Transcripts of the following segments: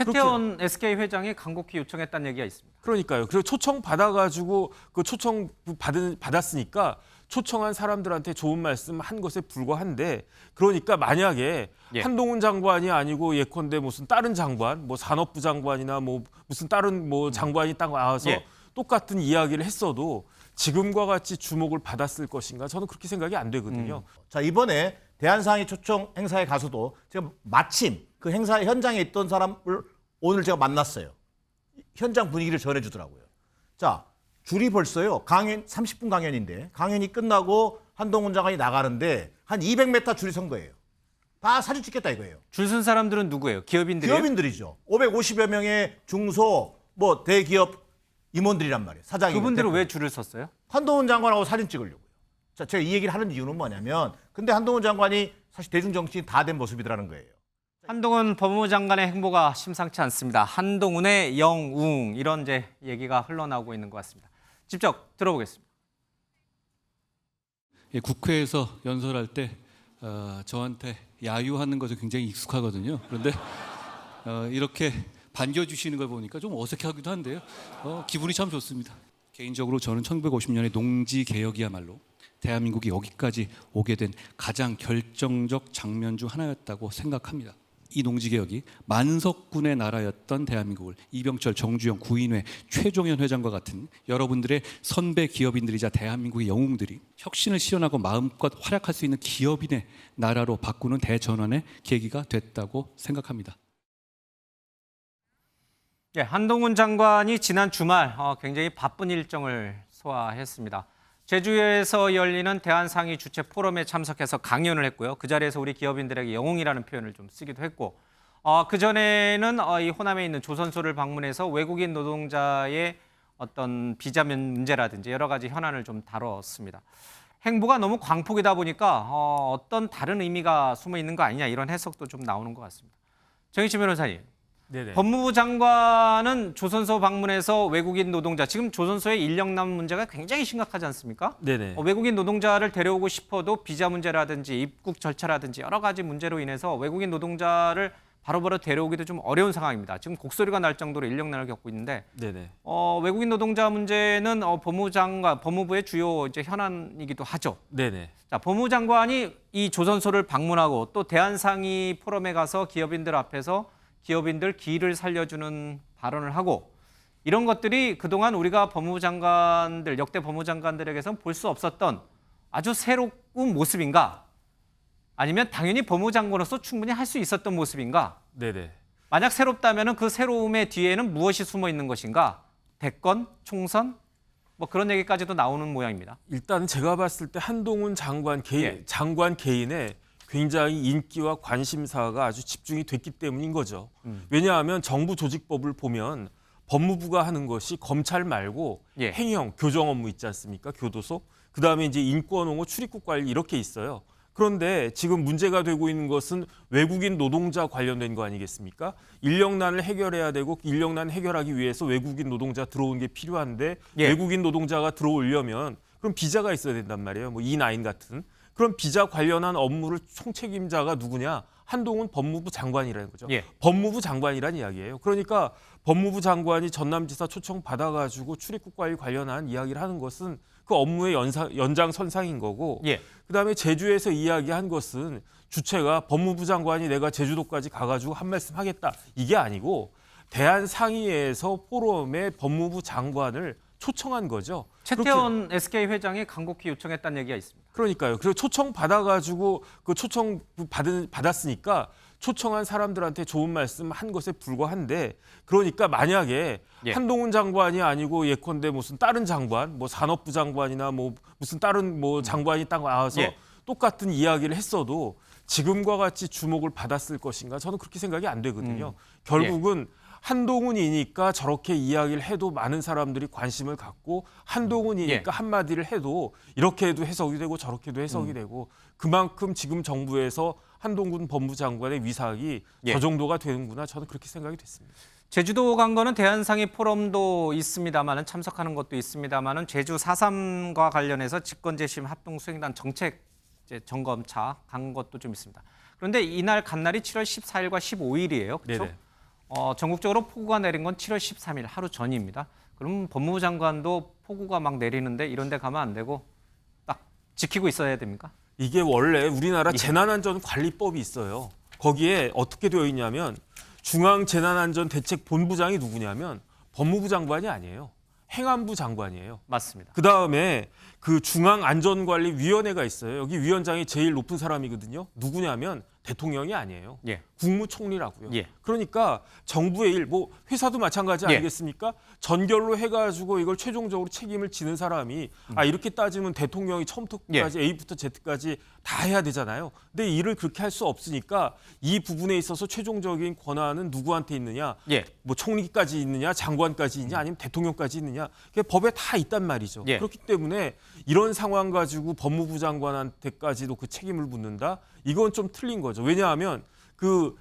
최태원 SK 회장이 간곡히 요청했다는 얘기가 있습니다. 그러니까요. 그리고 초청 받아가지고 그 초청 받았으니까 초청한 사람들한테 좋은 말씀 한 것에 불과한데, 그러니까 만약에 한동훈 장관이 아니고 예컨대 무슨 다른 장관, 뭐 산업부 장관이나 뭐 무슨 다른 뭐 장관이 딱 나와서 똑같은 이야기를 했어도 지금과 같이 주목을 받았을 것인가? 저는 그렇게 생각이 안 되거든요. 자, 이번에 대한상의 초청 행사에 가서도 제가 마침 그 행사 현장에 있던 사람을 오늘 제가 만났어요. 현장 분위기를 전해주더라고요. 자, 줄이 벌써요. 강연 30분 강연인데 강연이 끝나고 한동훈 장관이 나가는데 한 200m 줄이 선 거예요. 다 사진 찍겠다 이거예요. 줄 쓴 사람들은 누구예요? 기업인들이에요? 기업인들이죠. 550여 명의 중소 뭐 대기업 임원들이란 말이에요. 사장이. 그분들은 왜 줄을 섰어요? 한동훈 장관하고 사진 찍으려고요. 자, 제가 이 얘기를 하는 이유는 뭐냐면, 근데 한동훈 장관이 사실 대중정치인 다 된 모습이라는 거예요. 한동훈 법무부 장관의 행보가 심상치 않습니다. 한동훈의 영웅 이런 이제 얘기가 흘러나오고 있는 것 같습니다. 직접 들어보겠습니다. 국회에서 연설할 때 저한테 야유하는 것에 굉장히 익숙하거든요. 그런데 이렇게 반겨주시는 걸 보니까 좀 어색하기도 한데요. 기분이 참 좋습니다. 개인적으로 저는 1950년의 농지개혁이야말로 대한민국이 여기까지 오게 된 가장 결정적 장면 중 하나였다고 생각합니다. 이 농지개혁이 만석군의 나라였던 대한민국을 이병철, 정주영, 구인회, 최종현 회장과 같은 여러분들의 선배 기업인들이자 대한민국의 영웅들이 혁신을 실현하고 마음껏 활약할 수 있는 기업인의 나라로 바꾸는 대전환의 계기가 됐다고 생각합니다. 한동훈 장관이 지난 주말 굉장히 바쁜 일정을 소화했습니다. 제주에서 열리는 대한상의 주최 포럼에 참석해서 강연을 했고요. 그 자리에서 우리 기업인들에게 영웅이라는 표현을 좀 쓰기도 했고, 그전에는 이 호남에 있는 조선소를 방문해서 외국인 노동자의 어떤 비자 문제라든지 여러 가지 현안을 좀 다뤘습니다. 행보가 너무 광폭이다 보니까 어떤 다른 의미가 숨어 있는 거 아니냐 이런 해석도 좀 나오는 것 같습니다. 정희진 변호사님. 네네. 법무부 장관은 조선소 방문해서 외국인 노동자, 지금 조선소의 인력난 문제가 굉장히 심각하지 않습니까? 네네. 외국인 노동자를 데려오고 싶어도 비자 문제라든지 입국 절차라든지 여러 가지 문제로 인해서 외국인 노동자를 바로바로 데려오기도 좀 어려운 상황입니다. 지금 곡소리가 날 정도로 인력난을 겪고 있는데, 네네. 외국인 노동자 문제는 법무부 장관, 법무부의 주요 이제 현안이기도 하죠. 네네. 자, 법무부 장관이 이 조선소를 방문하고 또 대한상의 포럼에 가서 기업인들 앞에서 기업인들 기를 살려주는 발언을 하고, 이런 것들이 그동안 우리가 법무부 장관들, 역대 법무부 장관들에게선 볼 수 없었던 아주 새로운 모습인가? 아니면 당연히 법무부 장관으로서 충분히 할 수 있었던 모습인가? 네네. 만약 새롭다면 그 새로움의 뒤에는 무엇이 숨어 있는 것인가? 대권, 총선, 뭐 그런 얘기까지도 나오는 모양입니다. 일단 제가 봤을 때 한동훈 장관 개인의 굉장히 인기와 관심사가 아주 집중이 됐기 때문인 거죠. 왜냐하면 정부 조직법을 보면 법무부가 하는 것이 검찰 말고 행정, 교정 업무 있지 않습니까? 교도소. 그다음에 이제 인권옹호, 출입국 관리 이렇게 있어요. 그런데 지금 문제가 되고 있는 것은 외국인 노동자 관련된 거 아니겠습니까? 인력난을 해결해야 되고 인력난 해결하기 위해서 외국인 노동자 들어오는 게 필요한데 외국인 노동자가 들어오려면 그럼 비자가 있어야 된단 말이에요. 뭐 E9 같은. 그럼 비자 관련한 업무를 총책임자가 누구냐? 한동훈 법무부 장관이라는 거죠. 법무부 장관이란 이야기예요. 그러니까 법무부 장관이 전남지사 초청 받아가지고 출입국 관리 관련한 이야기를 하는 것은 그 업무의 연장선상인 거고, 그다음에 제주에서 이야기한 것은 주체가 법무부 장관이 내가 제주도까지 가가지고 한 말씀 하겠다 이게 아니고 대한상의에서 포럼에 법무부 장관을 초청한 거죠. 최태원 SK 회장이 간곡히 요청했다는 얘기가 있습니다. 그러니까요. 그리고 초청 받아가지고 그 초청 받았으니까 초청한 사람들한테 좋은 말씀 한 것에 불과한데, 그러니까 만약에 한동훈 장관이 아니고 예컨대 무슨 다른 장관, 뭐 산업부 장관이나 뭐 무슨 다른 뭐 장관이 딱 나와서 똑같은 이야기를 했어도 지금과 같이 주목을 받았을 것인가? 저는 그렇게 생각이 안 되거든요. 결국은 한동훈이니까 저렇게 이야기를 해도 많은 사람들이 관심을 갖고, 한동훈이니까 한마디를 해도 이렇게 해도 해석이 되고 저렇게도 해석이 되고, 그만큼 지금 정부에서 한동훈 법무부 장관의 위상이 저 정도가 되는구나, 저는 그렇게 생각이 됐습니다. 제주도 간 거는 대한상의 포럼도 있습니다만은, 참석하는 것도 있습니다만은, 제주 4.3과 관련해서 직권재심 합동수행단 정책 점검차 간 것도 좀 있습니다. 그런데 이날 간 날이 7월 14일과 15일이에요. 그렇죠? 전국적으로 폭우가 내린 건 7월 13일 하루 전입니다. 그럼 법무부 장관도 폭우가 막 내리는데 이런 데 가면 안 되고 딱 지키고 있어야 됩니까? 이게 원래 우리나라 예. 재난안전관리법이 있어요. 거기에 어떻게 되어 있냐면 중앙재난안전대책본부장이 누구냐면 법무부 장관이 아니에요. 행안부 장관이에요. 맞습니다. 그다음에 그 중앙안전관리위원회가 있어요. 여기 위원장이 제일 높은 사람이거든요. 누구냐면 대통령이 아니에요. 예. 국무총리라고요. 예. 그러니까 정부의 일, 뭐 회사도 마찬가지 예. 아니겠습니까? 전결로 해가지고 이걸 최종적으로 책임을 지는 사람이 이렇게 따지면 대통령이 처음부터 끝까지 A부터 Z까지 다 해야 되잖아요. 근데 일을 그렇게 할 수 없으니까 이 부분에 있어서 최종적인 권한은 누구한테 있느냐? 예. 뭐 총리까지 있느냐, 장관까지 있느냐, 아니면 대통령까지 있느냐? 그게 법에 다 있단 말이죠. 예. 그렇기 때문에 이런 상황 가지고 법무부 장관한테까지도 그 책임을 묻는다? 이건 좀 틀린 거죠. 왜냐하면 그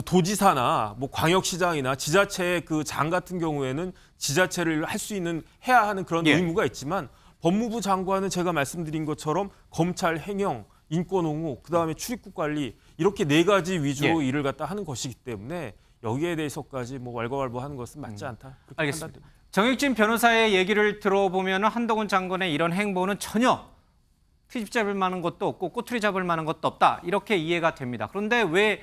도지사나 뭐 광역시장이나 지자체의 그 장 같은 경우에는 지자체를 할 수 있는 해야 하는 그런 예. 의무가 있지만 법무부 장관은 제가 말씀드린 것처럼 검찰 행영, 인권 옹호, 그다음에 출입국 관리 이렇게 4가지 위주로 예. 일을 갖다 하는 것이기 때문에 여기에 대해서까지 뭐 왈가왈부하는 것은 맞지 않다. 그렇게 알겠습니다. 판단됩니다. 정익진 변호사의 얘기를 들어보면 한동훈 장관의 이런 행보는 전혀 트집 잡을 만한 것도 없고 꼬투리 잡을 만한 것도 없다. 이렇게 이해가 됩니다. 그런데 왜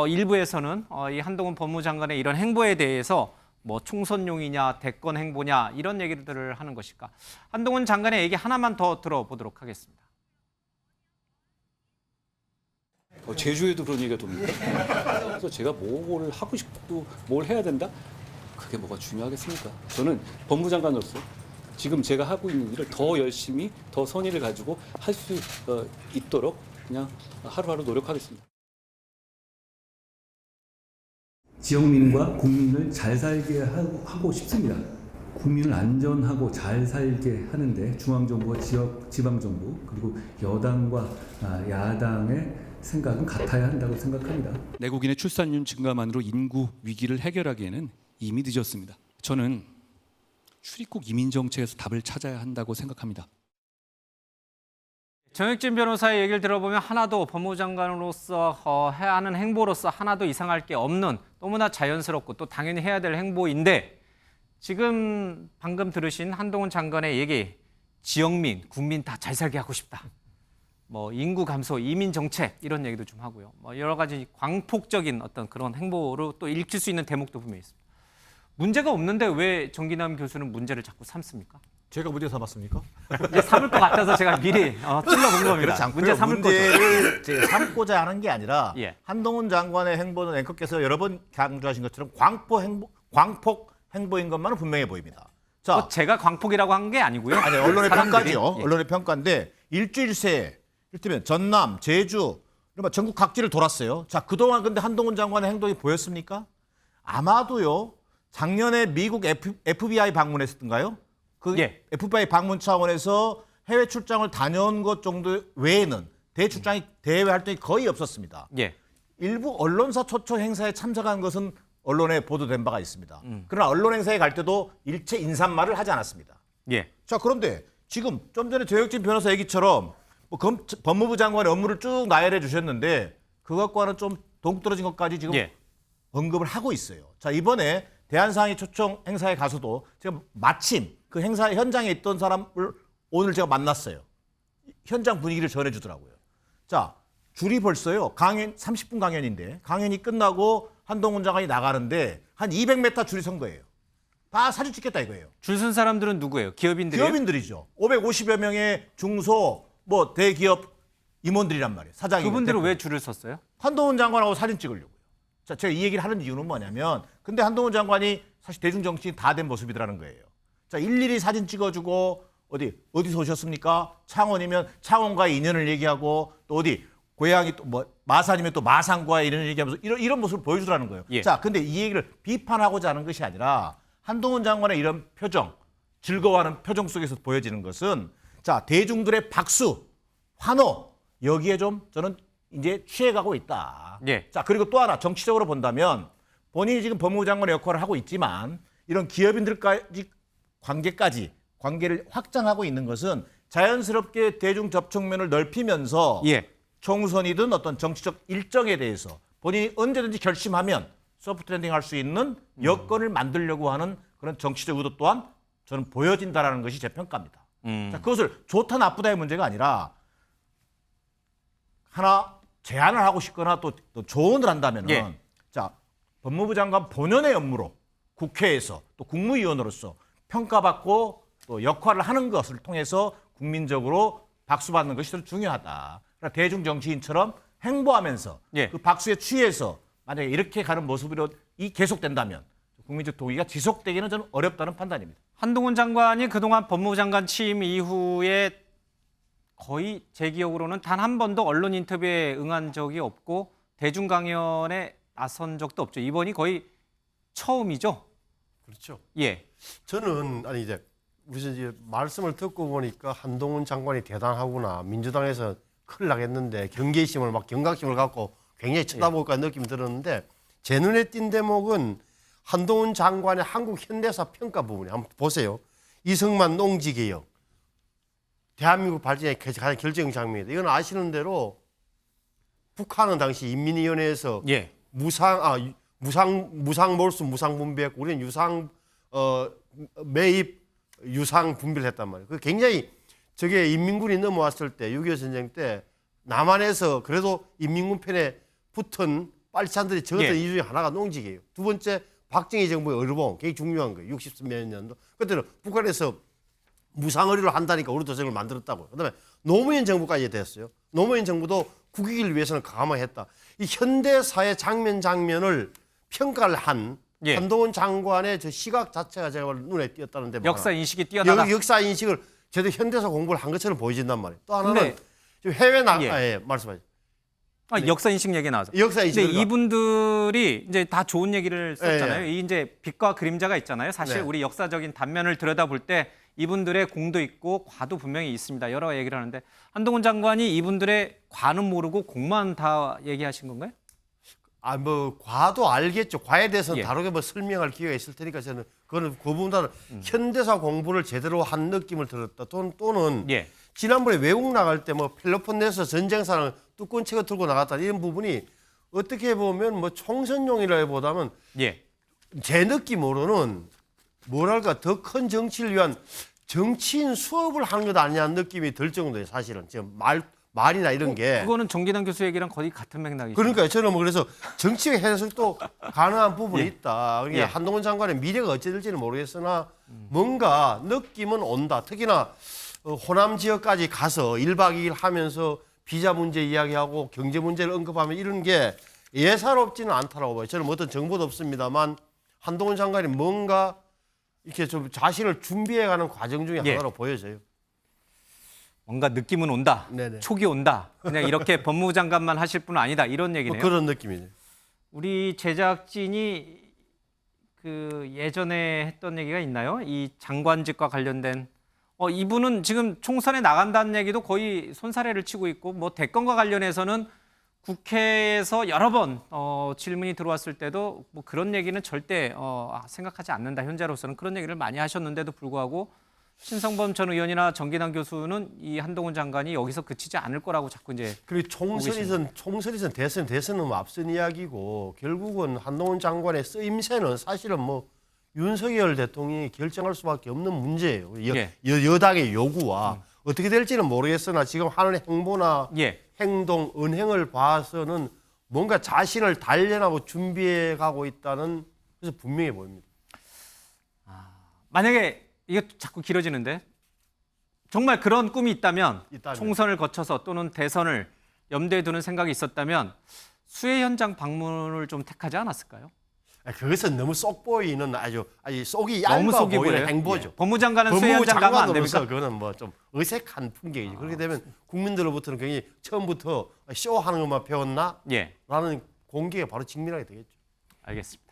일부에서는 이 한동훈 법무장관의 이런 행보에 대해서 뭐 총선용이냐 대권 행보냐 이런 얘기들을 하는 것일까? 한동훈 장관의 얘기 하나만 더 들어보도록 하겠습니다. 제주에도 그런 얘기가 돕니까? 그래서 제가 뭘 하고 싶고 뭘 해야 된다? 그게 뭐가 중요하겠습니까? 저는 법무장관으로서 지금 제가 하고 있는 일을 더 열심히 더 선의를 가지고 할 수 있도록 그냥 하루하루 노력하겠습니다. 지역민과 국민을 잘 살게 하고 싶습니다. 국민을 안전하고 잘 살게 하는데 중앙정부와 지방정부 그리고 여당과 야당의 생각은 같아야 한다고 생각합니다. 내국인의 출산율 증가만으로 인구 위기를 해결하기에는 이미 늦었습니다. 저는 출입국 이민 정책에서 답을 찾아야 한다고 생각합니다. 정익진 변호사의 얘기를 들어보면 하나도 법무장관으로서 해야 하는 행보로서 하나도 이상할 게 없는 너무나 자연스럽고 또 당연히 해야 될 행보인데 지금 방금 들으신 한동훈 장관의 얘기 지역민, 국민 다 잘 살게 하고 싶다. 뭐 인구 감소, 이민 정책 이런 얘기도 좀 하고요. 뭐 여러 가지 광폭적인 어떤 그런 행보로 또 읽힐 수 있는 대목도 분명히 있습니다. 문제가 없는데 왜 정기남 교수는 문제를 자꾸 삼습니까? 제가 문제 삼았습니까? 이제 삼을 것 같아서 제가 미리 찔러본 겁니다. 그렇지 않고요. 문제 삼을 거죠. 문제를 제가 삼고자 하는 게 아니라 예. 한동훈 장관의 행보는 앵커께서 여러 번 강조하신 것처럼 광폭 행보인 것만은 분명해 보입니다. 자, 제가 광폭이라고 한 게 아니고요. 아니 언론의 사람들이, 평가죠. 예. 언론의 평가인데 일주일 새에 이를테면 전남, 제주, 이런 전국 각지를 돌았어요. 자, 그동안 근데 한동훈 장관의 행동이 보였습니까? 아마도요. 작년에 미국 FBI 방문했던가요? 그 예. FBI 방문 차원에서 해외 출장을 다녀온 것 정도 외에는 대외 활동이 거의 없었습니다. 예. 일부 언론사 초청 행사에 참석한 것은 언론에 보도된 바가 있습니다. 그러나 언론 행사에 갈 때도 일체 인사말을 하지 않았습니다. 예. 자, 그런데 지금 좀 전에 정익진 변호사 얘기처럼 뭐 법무부 장관의 업무를 쭉 나열해 주셨는데 그것과는 좀 동떨어진 것까지 지금 예. 언급을 하고 있어요. 자, 이번에 대한상의 초청 행사에 가서도 제가 마침 그 행사 현장에 있던 사람을 오늘 제가 만났어요. 현장 분위기를 전해주더라고요. 자, 줄이 벌써요. 강연 30분 강연인데 강연이 끝나고 한동훈 장관이 나가는데 한 200m 줄이 선 거예요. 다 사진 찍겠다 이거예요. 줄 쓴 사람들은 누구예요? 기업인들이에요? 기업인들이죠. 550여 명의 중소 뭐 대기업 임원들이란 말이에요. 사장이. 그분들은 왜 줄을 섰어요? 한동훈 장관하고 사진 찍으려고요. 자, 제가 이 얘기를 하는 이유는 뭐냐면 근데 한동훈 장관이 사실 대중정치인 다 된 모습이라는 거예요. 자, 일일이 사진 찍어주고 어디서 오셨습니까? 창원이면 창원과의 인연을 얘기하고 또 어디 고향이 또 뭐 마산이면 또 마산과의 인연을 얘기하면서 이런 모습을 보여주라는 거예요. 예. 자, 근데 이 얘기를 비판하고자 하는 것이 아니라 한동훈 장관의 이런 표정, 즐거워하는 표정 속에서 보여지는 것은 자, 대중들의 박수, 환호 여기에 좀 저는 이제 취해가고 있다. 예. 자, 그리고 또 하나 정치적으로 본다면 본인이 지금 법무부 장관의 역할을 하고 있지만 이런 기업인들까지 관계를 확장하고 있는 것은 자연스럽게 대중 접촉면을 넓히면서 예. 총선이든 어떤 정치적 일정에 대해서 본인이 언제든지 결심하면 소프트 랜딩 할 수 있는 여건을 만들려고 하는 그런 정치적 의도 또한 저는 보여진다라는 것이 제 평가입니다. 자, 그것을 좋다 나쁘다의 문제가 아니라 하나 제안을 하고 싶거나 또 조언을 한다면은 예. 자, 법무부 장관 본연의 업무로 국회에서 또 국무위원으로서 평가받고 또 역할을 하는 것을 통해서 국민적으로 박수받는 것이 더 중요하다. 그러니까 대중 정치인처럼 행보하면서 예. 그 박수에 취해서 만약에 이렇게 가는 모습으로 계속된다면 국민적 동의가 지속되기는 저는 어렵다는 판단입니다. 한동훈 장관이 그동안 법무부 장관 취임 이후에 거의 제 기억으로는 단 한 번도 언론 인터뷰에 응한 적이 없고 대중 강연에 나선 적도 없죠. 이번이 거의 처음이죠. 그렇죠. 예. 저는 아니 이제 우선 이제 말씀을 듣고 보니까 한동훈 장관이 대단하구나. 민주당에서 큰일 나겠는데 경계심을 막 경각심을 갖고 굉장히 쳐다볼까 느낌이 들었는데 제 눈에 띈 대목은 한동훈 장관의 한국 현대사 평가 부분이 한번 보세요. 이승만 농지 개혁. 대한민국 발전의 가장 결정 장면이다. 이건 아시는 대로 북한은 당시 인민위원회에서 예. 무상 몰수 무상 분배했고 우리는 유상 매입 유상 분배를 했단 말이에요. 그 굉장히 저게 인민군이 넘어왔을 때 6.25 전쟁 때 남한에서 그래도 인민군 편에 붙은 빨치산들이 적었던 예. 이유 중에 하나가 농지개예요. 두 번째 박정희 정부의 의료보험 굉장히 중요한 거예요. 60 몇 년도. 그때는 북한에서 무상의료를 한다니까 우리도 저걸 만들었다고. 그다음에 노무현 정부까지 됐어요. 노무현 정부도 국익을 위해서는 강화했다. 이 현대사의 장면을 평가를 한 예. 한동훈 장관의 저 시각 자체가 제가 눈에 띄었다는데 역사 인식이 뛰어나다. 역사 인식을 제대로 현대사 공부를 한 것처럼 보여진단 말이에요. 또 하나는 근데- 지금 해외 예. 말씀하세요. 역사 인식 얘기 나와서. 역사 인식. 근데 그러니까 이분들이 이제 다 좋은 얘기를 썼잖아요. 예, 이 이제 빛과 그림자가 있잖아요. 사실 네. 우리 역사적인 단면을 들여다볼 때 이분들의 공도 있고 과도 분명히 있습니다. 여러 얘기를 하는데 한동훈 장관이 이분들의 과는 모르고 공만 다 얘기하신 건가요? 뭐 과도 알겠죠. 과에 대해서는 예. 다르게 뭐 설명할 기회가 있을 테니까 저는 그거는 그 부분보다는 현대사 공부를 제대로 한 느낌을 들었다. 또는 예. 지난번에 외국 나갈 때 뭐 펠로폰네소 전쟁사는 뚜껑 채고 들고 나갔다 이런 부분이 어떻게 보면 뭐 총선용이라기보다는 예. 제 느낌으로는 뭐랄까 더 큰 정치를 위한 정치인 수업을 하는 것 아니냐는 느낌이 들 정도예요. 사실은 지금 말이나 이런 게. 그거는 정기당 교수 얘기랑 거의 같은 맥락이죠. 그러니까 저는 뭐 그래서 정치의 해석도 가능한 부분이 예. 있다. 그러니까 예. 한동훈 장관의 미래가 어찌 될지는 모르겠으나 뭔가 느낌은 온다. 특히나 호남 지역까지 가서 1박 2일 하면서 비자 문제 이야기하고 경제 문제를 언급하면 이런 게 예사롭지는 않다라고 봐요. 저는 뭐 어떤 정보도 없습니다만 한동훈 장관이 뭔가 이렇게 좀 자신을 준비해가는 과정 중에 예. 하나로 보여져요. 뭔가 느낌은 온다. 네네. 촉이 온다. 그냥 이렇게 법무부 장관만 하실 분은 아니다. 이런 뭐 얘기네요. 그런 느낌이죠. 우리 제작진이 그 예전에 했던 얘기가 있나요? 이 장관직과 관련된 이분은 지금 총선에 나간다는 얘기도 거의 손사래를 치고 있고 뭐 대권과 관련해서는 국회에서 여러 번 질문이 들어왔을 때도 뭐 그런 얘기는 절대 생각하지 않는다. 현재로서는 그런 얘기를 많이 하셨는데도 불구하고 신성범 전 의원이나 정기당 교수는 이 한동훈 장관이 여기서 그치지 않을 거라고 자꾸 이제 그리고 총선이든 대선은 뭐 앞선 이야기고 결국은 한동훈 장관의 쓰임새는 사실은 뭐 윤석열 대통령이 결정할 수밖에 없는 문제예요. 예. 여당의 요구와 어떻게 될지는 모르겠으나 지금 하는 행보나 예. 행동, 언행을 봐서는 뭔가 자신을 단련하고 준비해 가고 있다는 그래서 분명해 보입니다. 만약에 이게 자꾸 길어지는데 정말 그런 꿈이 있다면 있다면. 총선을 거쳐서 또는 대선을 염두에 두는 생각이 있었다면 수해 현장 방문을 좀 택하지 않았을까요? 그것은 너무 쏙 보이는 아주 속이 너무 얇아 속이 보이는 보여요? 행보죠. 예. 법무장관은 수해 현장 가면 안 됩니까? 그거는 뭐 좀 어색한 풍경이죠. 그렇게 되면 국민들로부터는 굉장히 처음부터 쇼하는 것만 배웠나? 예, 라는 공개가 바로 직면하게 되겠죠. 알겠습니다.